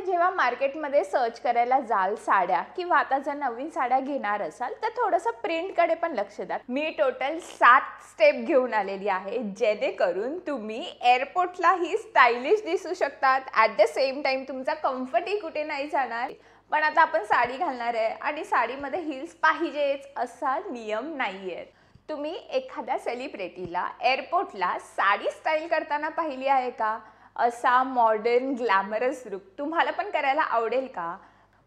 जेव्हा मार्केटमध्ये सर्च करायला जाल साड्या किंवा आता जर नवीन साड्या घेणार असाल तर थोडंसं प्रिंटकडे पण लक्ष द्या। मी टोटल 7 स्टेप घेऊन आलेली आहे जेणेकरून तुम्ही एअरपोर्टला ही स्टायलिश दिसू शकतात, ॲट द सेम टाइम तुमचा कम्फर्टही कुठे नाही जाणार। पण आता आपण साडी घालणार आहे आणि साडीमध्ये हिल्स पाहिजेच असा नियम नाहीये। तुम्ही एखाद्या सेलिब्रिटीला एअरपोर्टला साडी स्टाईल करताना पाहिली आहे का? असा मॉडर्न ग्लॅमरस लुक तुम्हाला पण करायला आवडेल का?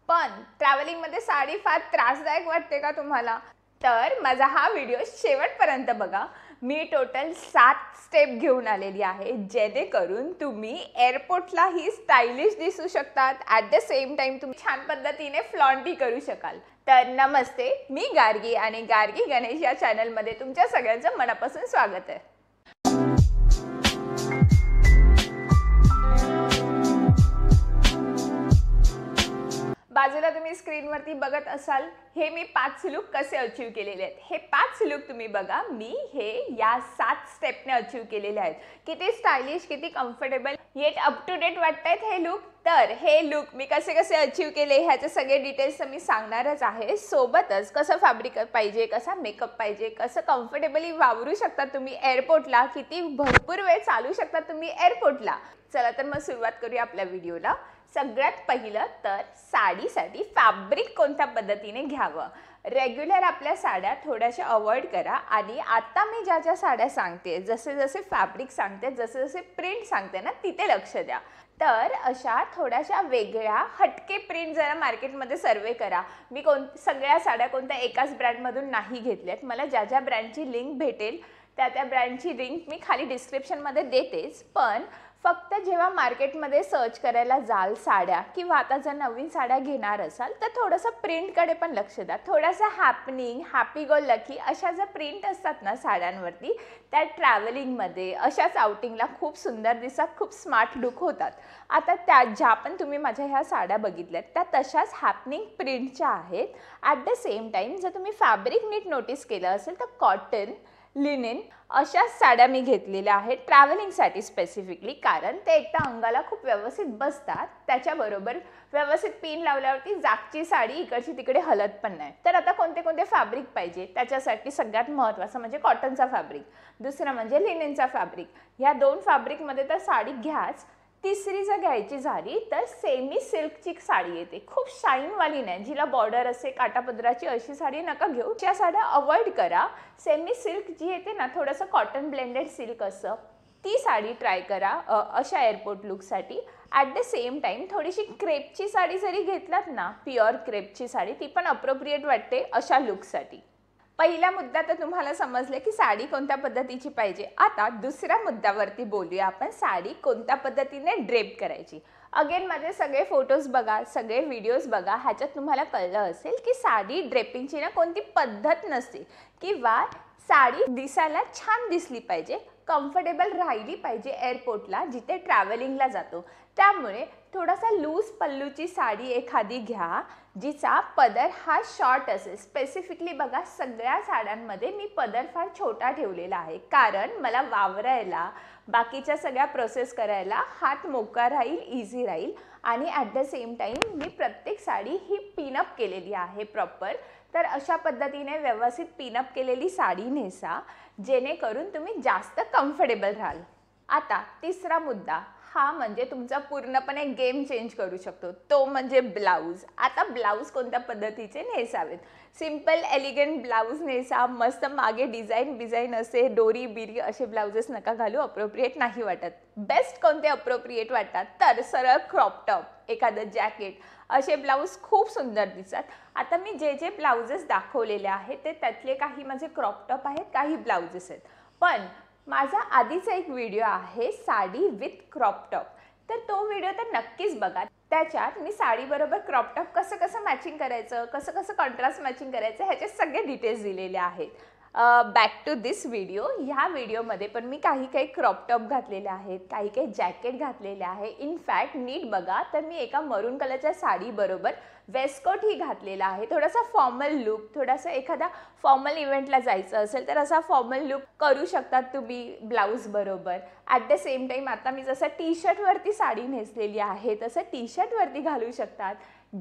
पण ट्रॅव्हलिंगमध्ये साडी फार त्रासदायक वाटते का तुम्हाला? तर माझा हा व्हिडिओ शेवटपर्यंत बघा। मी टोटल 7 स्टेप घेऊन आलेली आहे जेणेकरून तुम्ही एअरपोर्टला ही स्टायलिश दिसू शकतात, ॲट द सेम टाइम तुम्ही छान पद्धतीने फ्लॉन्टही करू शकाल। तर नमस्ते, मी गार्गी आणि गार्गी गणेश या चॅनलमध्ये तुमच्या सगळ्यांचं मनापासून स्वागत आहे। बाजूला तुम्ही स्क्रीनवरती बघत असाल हे मी 5 लुक कसे अचीव केलेले आहेत। हे 5 लुक तुम्ही बघा, मी हे या 7 स्टेपने अचीव केलेले आहेत। किती स्टायलिश, किती comfortable, yet up to date वाटतायत हे लुक। तर हे लुक मी कसे कसे अचीव केले ह्याचे सगळे डिटेल्स मी सांगणारच आहे। सोबतच कसं फॅब्रिक पाहिजे, कसा मेकअप पाहिजे, कसं कम्फर्टेबली वावरू शकता तुम्ही एअरपोर्टला, किती भरपूर वेळ चालू शकता तुम्ही एअरपोर्टला। चला तर मग सुरुवात करूया आपल्या व्हिडिओला। सगळ्यात पहिलं तर साडीसाठी फॅब्रिक कोणत्या पद्धतीने घ्यावं। रेग्युलर आपल्या साड्या थोड्याशा अवॉइड करा आणि आता मी ज्या ज्या साड्या सांगते, जसे जसे फॅब्रिक सांगते, जसे जसे प्रिंट सांगते ना, तिथे लक्ष द्या। तर अशा थोड्याशा वेगळ्या हटके प्रिंट जरा मार्केटमध्ये सर्वे करा। मी सगळ्या साड्या कोणत्या एकाच ब्रँडमधून नाही घेतल्यात। मला ज्या ज्या ब्रँडची लिंक भेटेल त्या ब्रँडची लिंक मी खाली डिस्क्रिप्शनमध्ये देतेच। पण फक्त जेव्हा मार्केटमध्ये सर्च करायला जाल साड्या किंवा आता जर नवीन साड्या घेणार असाल तर थोडंसं प्रिंटकडे पण लक्ष द्या। थोडासा हॅपनिंग, हॅपी गो लकी अशा ज्या प्रिंट असतात ना साड्यांवरती, त्या ट्रॅव्हलिंगमध्ये अशाच आउटिंगला खूप सुंदर दिसतात, खूप स्मार्ट लुक होतात। आता त्या ज्या पण तुम्ही माझ्या ह्या साड्या बघितल्यात त्या तशाच हॅपनिंग प्रिंटच्या आहेत। ॲट द सेम टाईम जर तुम्ही फॅब्रिक नीट नोटीस केलं असेल तर कॉटन, लिनेन अशाच साड्या मी घेतलेल्या आहेत ट्रॅव्हलिंगसाठी स्पेसिफिकली, कारण ते एकदा अंगाला खूप व्यवस्थित बसतात। त्याच्याबरोबर व्यवस्थित पिन लावल्यावरती जागची साडी इकडची तिकडे हलत पण नाही। तर आता कोणते कोणते फॅब्रिक पाहिजे त्याच्यासाठी सगळ्यात महत्त्वाचं म्हणजे कॉटनचा फॅब्रिक, दुसरं म्हणजे लिनेनचा फॅब्रिक। ह्या 2 फॅब्रिकमध्ये तर साडी घ्याच। तिसरी जर घ्यायची झाली तर सेमी सिल्कची साडी येते, खूप शाईनवाली नाही, जिला बॉर्डर असे काटापदराची अशी साडी नका घेऊ, त्या साड्या अवॉइड करा। सेमी सिल्क जी येते ना, थोडंसं कॉटन ब्लेंडेड सिल्क असं, ती साडी ट्राय करा अशा एअरपोर्ट लुकसाठी। ॲट द सेम टाईम थोडीशी क्रेपची साडी जरी घेतलात ना, प्युअर क्रेपची साडी, ती पण अप्रोप्रिएट वाटते अशा लुकसाठी। पहिला मुद्दा तर तुम्हाला समजले की साडी कोणत्या पद्धतीची पाहिजे। आता दुसऱ्या मुद्द्यावरती बोलूया आपण, साडी कोणत्या पद्धतीने ड्रेप करायची। अगेन माझे सगळे फोटोज बघा, सगळे व्हिडिओज बघा, ह्याच्यात तुम्हाला कळलं असेल की साडी ड्रेपिंगची ना कोणती पद्धत नसते, किंवा साडी दिसायला छान दिसली पाहिजे, कम्फर्टेबल राहिली पाहिजे एअरपोर्टला जिथे ट्रॅव्हलिंगला जातो। त्यामुळे थोडासा लूज पल्लूची साडी एखादी घ्या जिचा पदर हा शॉर्ट असेल। स्पेसिफिकली बघा, सगळ्या साड्यांमध्ये मी पदर फार छोटा ठेवलेला आहे, कारण मला वावरायला, बाकीच्या सगळ्या प्रोसेस करायला हात मोकळा राहील, इझी राहील। आणि ॲट द सेम टाईम मी प्रत्येक साडी ही पिनअप केलेली आहे प्रॉपर। तर अशा पद्धतीने व्यवस्थित पिनअप केलेली साडी नेसा जेणेकरून तुम्ही जास्त कम्फर्टेबल राहाल। आता तिसरा मुद्दा हा म्हणजे तुमचा पूर्णपणे गेम चेंज करू शकतो, तो म्हणजे ब्लाऊज। आता ब्लाऊज कोणत्या पद्धतीचे नेसावेत। सिंपल एलिगंट ब्लाऊज नेसा, मस्त मागे डिझाईन असे, डोरी बिरी असे ब्लाउजेस नका घालू, अप्रोप्रिएट नाही वाटत। बेस्ट कोणते अप्रोप्रिएट वाटतात तर सरळ क्रॉप टॉप, एखादं जॅकेट, असे ब्लाऊज खूप सुंदर दिसतात। आता मी जे जे ब्लाउजेस दाखवलेले आहेत ते त्यातले काही माझे क्रॉप टॉप आहेत, काही ब्लाउजेस आहेत। पण माझा आधीचा एक व्हिडिओ आहे साडी विथ क्रॉप टॉप, तर तो व्हिडिओ तर नक्कीच बघा। त्याच्यात मी साडीबरोबर क्रॉप टॉप कसं कसं मॅचिंग करायचं, कसं कसं कॉन्ट्रास्ट मॅचिंग करायचं ह्याचे सगळे डिटेल्स दिलेले आहेत। Back to this video. ह्या व्हिडिओमध्ये पण मी काही क्रॉप टॉप घातलेले आहेत, काही जॅकेट घातलेले आहे. इनफॅक्ट नीट बघा तर मी एका मरून कलरच्या साडीबरोबर वेस्टकोट ही घातलेला आहे. थोडासा फॉर्मल लुक, थोडासा एखादा फॉर्मल इव्हेंटला जायचं असेल तर असा फॉर्मल लुक करू शकतात तुम्ही ब्लाऊज बरोबर. ॲट द सेम टाईम आता मी जसं टी शर्टवरती साडी नेसलेली आहे तसं टी शर्टवरती घालू शकतात,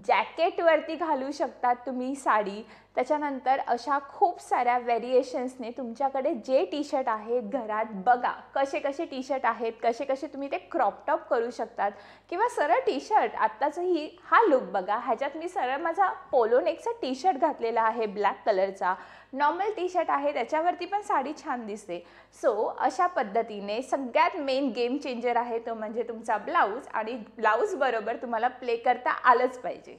जॅकेटवरती घालू शकतात तुम्ही साडी. त्याच्यानंतर अशा खूप साऱ्या व्हेरिएशन्सने तुमच्याकडे जे टी शर्ट आहेत घरात बघा कसे कसे टी शर्ट आहेत, कसे कसे तुम्ही ते क्रॉप टॉप करू शकतात किंवा सरळ टी शर्ट. आत्ताचं हा लुक बघा, ह्याच्यात मी सरळ माझा पोलो नेकचा टी शर्ट घातलेला आहे ब्लॅक कलरचा. नॉर्मल टी शर्ट आहे त्याच्यावरती पण साडी छान दिसते. सो अशा पद्धतीने सगळ्यात मेन गेम चेंजर आहे तो म्हणजे तुमचा ब्लाऊज, आणि ब्लाऊज बरोबर तुम्हाला प्ले करता आलंच पाहिजे.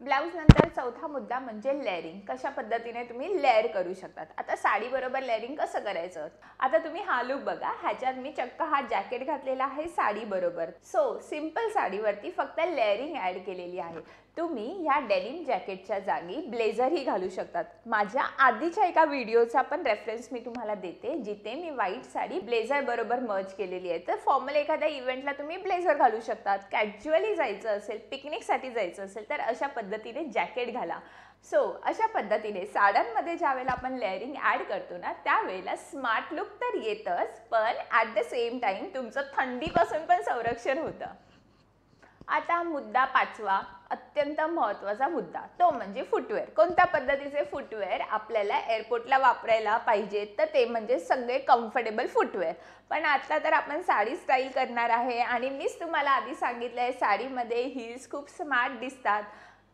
ब्लाऊज नंतर चौथा मुद्दा म्हणजे लेअरिंग. कशा पद्धतीने तुम्ही लेअर करू शकतात. आता साडी बरोबर लेअरिंग कसं करायचं. आता तुम्ही हा लुक बघा, ह्याच्यात मी चक्क हा जॅकेट घातलेला आहे साडी बरोबर. सो सिंपल साडीवरती फक्त लेअरिंग ॲड केलेली आहे. तुम्ही ह्या डेनिम जॅकेटच्या जागी ब्लेझरही घालू शकतात. माझ्या आधीच्या एका व्हिडिओचा पण रेफरन्स मी तुम्हाला देते जिथे मी व्हाईट साडी ब्लेझर बरोबर मर्ज केलेली आहे. तर फॉर्मल एखाद्या इव्हेंटला तुम्ही ब्लेझर घालू शकतात. कॅज्युअली जायचं असेल, पिकनिकसाठी जायचं असेल तर अशा पद्धतीने जॅकेट घाला. सो अशा पद्धतीने साड्यांमध्ये ज्यावेळेला आपण लेअरिंग ॲड करतो ना त्यावेळेला स्मार्ट लुक तर येतच, पण ॲट द सेम टाईम तुमचं थंडीपासून पण संरक्षण होतं. आता मुद्दा पाचवा, अत्यंत महत्त्वाचा मुद्दा, तो म्हणजे फुटवेअर. कोणत्या पद्धतीचे फुटवेअर आपल्याला एअरपोर्टला वापरायला पाहिजे तर ते म्हणजे सगळे कम्फर्टेबल फुटवेअर. पण आता तर आपण साडी स्टाईल करणार आहे आणि मीच तुम्हाला आधी सांगितलं आहे साडीमध्ये हिल्स खूप स्मार्ट दिसतात,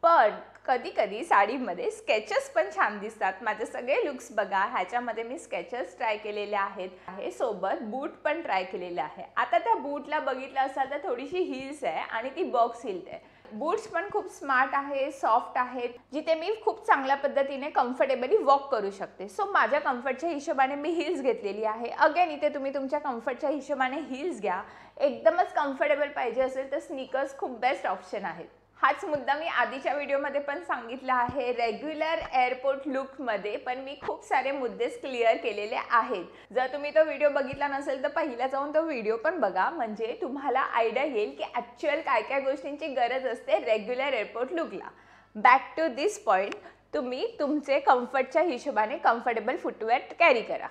पण कधी कधी साडीमध्ये स्केचेस पण छान दिसतात. माझे सगळे लुक्स बघा, ह्याच्यामध्ये मी स्केचेस ट्राय केलेले आहेत, सोबत बूट पण ट्राय केलेले आहे. आता त्या बूटला बघितलं असाल तर थोडीशी हिल्स आहे आणि ती बॉक्स हिल आहे. बूट्स पण खूप स्मार्ट आहे, सॉफ्ट आहेत, जिथे मी खूप चांगल्या पद्धतीने कम्फर्टेबली वॉक करू शकते. सो माझ्या कम्फर्टच्या हिशोबाने मी हिल्स घेतलेली आहे. अगेन इथे तुम्ही तुमच्या कम्फर्टच्या हिशोबाने हिल्स घ्या. एकदमच कम्फर्टेबल पाहिजे असेल तर स्नीकर्स खूप बेस्ट ऑप्शन आहेत. हाच मुद्दा मी आधीच्या व्हिडिओमध्ये पण सांगितला आहे. रेग्युलर एअरपोर्ट लुकमध्ये पण मी खूप सारे मुद्देच क्लिअर केलेले आहेत. जर तुम्ही तो व्हिडिओ बघितला नसेल तर पहिला जाऊन तो व्हिडिओ पण बघा, म्हणजे तुम्हाला आयडिया येईल की ॲक्च्युअल काय काय गोष्टींची गरज असते रेग्युलर एअरपोर्ट लुकला. बॅक टू दिस पॉईंट, तुम्ही तुमचे कम्फर्टच्या हिशोबाने कम्फर्टेबल फुटवेअर कॅरी करा.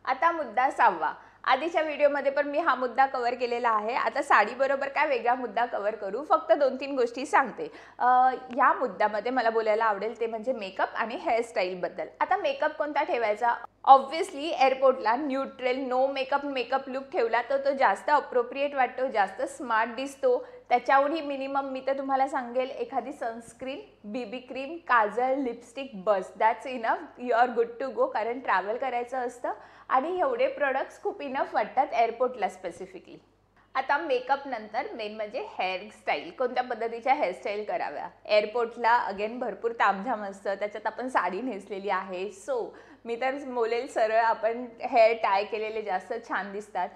आता मुद्दा सहावा. आधीच्या व्हिडिओमध्ये पण मी हा मुद्दा कव्हर केलेला आहे. आता साडीबरोबर काय वेगळा मुद्दा कव्हर करू, फक्त 2-3 गोष्टी सांगते. या मुद्द्यामध्ये मला बोलायला आवडेल ते म्हणजे मेकअप आणि हेअरस्टाईलबद्दल. आता मेकअप कोणता ठेवायचा. ऑब्व्हियसली एअरपोर्टला न्यूट्रल नो मेकअप लुक ठेवला तर तो जास्त अप्रोप्रिएट वाटतो, जास्त स्मार्ट दिसतो. त्याच्याहूनही मिनिमम मी तर तुम्हाला सांगेल एखादी सनस्क्रीन, बीबी क्रीम, काजळ, लिपस्टिक, बस, that's enough. You are good to go. कारण ट्रॅव्हल करायचं असतं आणि एवढे प्रोडक्ट्स खूप इनफ वाटतात एअरपोर्टला स्पेसिफिकली. आता मेकअप नंतर मेन म्हणजे हेअरस्टाईल. कोणत्या पद्धतीच्या हेअरस्टाईल कराव्या. एअरपोर्टला अगेन भरपूर तामझाम असतं, त्याच्यात आपण साडी नेसलेली आहे. सो मी तर बोलेल सरळ आपण हेअर टाय केलेले जास्त छान दिसतात.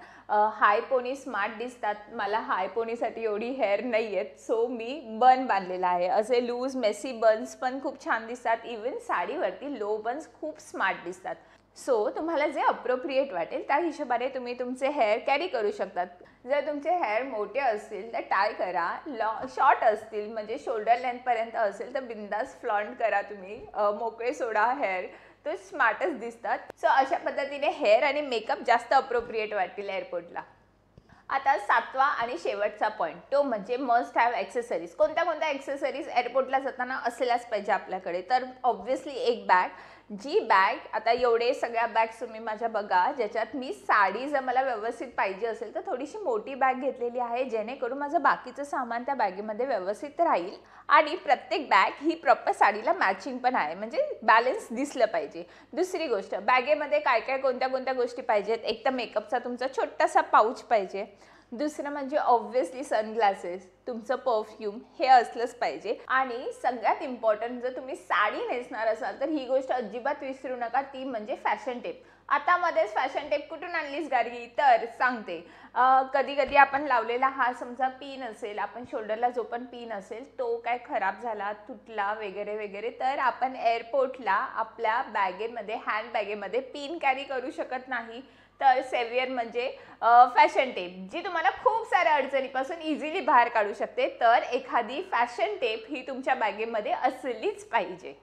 हाय पोनी स्मार्ट दिसतात. मला हाय पोनीसाठी एवढी हेअर नाही आहेत, सो मी बन बांधलेला आहे. असे लूज मेसी बन्स पण खूप छान दिसतात. इवन साडीवरती लो बन्स खूप स्मार्ट दिसतात. सो तुम्हाला जे अप्रोप्रिएट वाटेल त्या हिशोबाने तुम्ही तुमचे हेअर कॅरी करू शकतात. जर तुमचे हेअर मोठे असतील तर टाय करा. शॉर्ट असतील म्हणजे शोल्डर लेंथपर्यंत असेल तर बिंदास फ्लॉन्ट करा तुम्ही. मोकळे सोडा हेअर, तो स्मार्टच दिसतात. सो अशा पद्धतीने हेअर आणि मेकअप जास्त अप्रोप्रिएट वाटतील एअरपोर्टला. आता सातवा आणि शेवटचा पॉईंट, तो म्हणजे मस्ट हॅव ॲक्सेसरीज. कोणत्या ॲक्सेसरीज एअरपोर्टला जाताना असल्याच पाहिजे आपल्याकडे. तर ऑब्व्हियसली एक बॅग. जी बॅग, आता एवढे सगळ्या बॅग्स तुम्ही माझ्या बघा, ज्याच्यात मी साडी जर मला व्यवस्थित पाहिजे असेल तर थोडीशी मोठी बॅग घेतलेली आहे, जेणेकरून माझं बाकीचं सामान त्या बॅगेमध्ये व्यवस्थित राहील. आणि प्रत्येक बॅग ही प्रॉपर साडीला मॅचिंग पण आहे, म्हणजे बॅलन्स दिसलं पाहिजे. दुसरी गोष्ट, बॅगेमध्ये काय कोणत्या गोष्टी पाहिजेत. एक तर मेकअपचा तुमचा छोटासा पाऊच पाहिजे. दुसरं म्हणजे ऑब्व्हियसली सनग्लासेस, तुमचं परफ्यूम हे असलंच पाहिजे. आणि सगळ्यात इम्पॉर्टंट, जर तुम्ही साडी नेसणार असाल तर ही गोष्ट अजिबात विसरू नका, ती म्हणजे फॅशन टेप. आता मध्येच फॅशन टेप कुठून आणलीस गार्गी? तर सांगते, कधी कधी आपण लावलेला हा समजा पिन असेल, आपण शोल्डरला जो पण पिन असेल तो काय खराब झाला, तुटला वगैरे वगैरे, तर आपण एअरपोर्टला आपल्या बॅगेमध्ये, हँड बॅगेमध्ये पिन कॅरी करू शकत नाही. तर सेव्हियर म्हणजे फॅशन टेप, जी तुम्हाला खूप साऱ्या अडचणीपासून इझिली बाहेर काढू शकते. तर एखादी फॅशन टेप ही तुमच्या बॅगेमध्ये असलीच पाहिजे.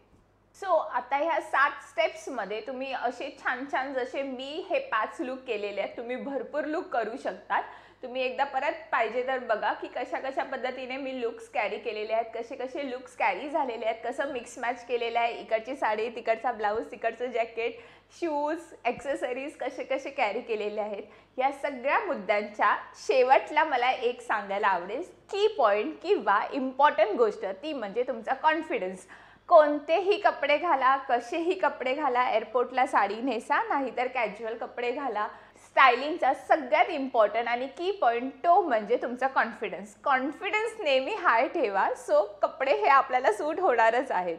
सो आता ह्या 7 स्टेप्समध्ये तुम्ही असे छान छान, जसे मी हे 5 लुक केलेले आहेत, तुम्ही भरपूर लुक करू शकतात. तुम्ही एकदा परत पाहिजे तर बघा की कशा कशा पद्धतीने मी लुक्स कॅरी केलेले आहेत, कसे कसे लुक्स कॅरी झालेले आहेत, कसं मिक्स मॅच केलेलं आहे, इकडची साडी, तिकडचा ब्लाऊज, तिकडचं जॅकेट, शूज, ॲक्सेसरीज कसे कसे कॅरी केलेले आहेत. या सगळ्या मुद्द्यांच्या शेवटला मला एक सांगायला आवडेल, की पॉईंट किंवा इम्पॉर्टंट गोष्ट, ती म्हणजे तुमचा कॉन्फिडन्स. कोणतेही कपडे घाला, कसेही कपडे घाला, एअरपोर्टला साडी नेसा, नाहीतर कॅज्युअल कपडे घाला, स्टायलिंगचा सगळ्यात इम्पॉर्टंट आणि की पॉईंट तो म्हणजे तुमचा कॉन्फिडन्स. कॉन्फिडन्स नेहमी हाय ठेवा, सो कपडे हे आपल्याला सूट होणारच आहेत.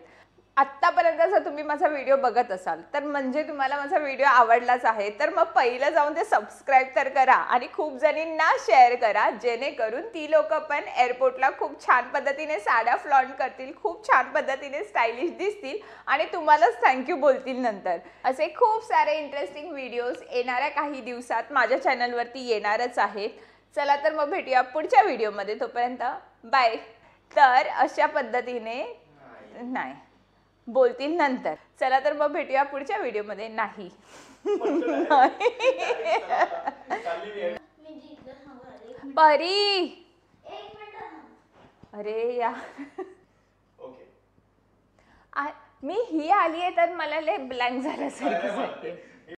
आत्तापर्यंत जर तुम्ही माझा व्हिडिओ बघत असाल तर म्हणजे तुम्हाला माझा व्हिडिओ आवडलाच आहे. तर मग पहिलं जाऊन ते सबस्क्राईब तर करा आणि खूप जणींना शेअर करा, जेणेकरून ती लोक पण एअरपोर्टला खूप छान पद्धतीने साड्या फ्लॉन्ट करतील, खूप छान पद्धतीने स्टायलिश दिसतील आणि तुम्हालाच थँक्यू बोलतील नंतर. असे खूप सारे इंटरेस्टिंग व्हिडिओज येणाऱ्या काही दिवसात माझ्या चॅनलवरती येणारच आहेत. चला तर मग भेटूया पुढच्या व्हिडिओमध्ये. तोपर्यंत बाय. तर अशा पद्धतीने नाही बोलतील नंतर. चला तर मग भेटूया पुढच्या व्हिडिओमध्ये. नाही परी, अरे या मी ही आली आहे तर मला लय ब्लँक झाल्यासारखं.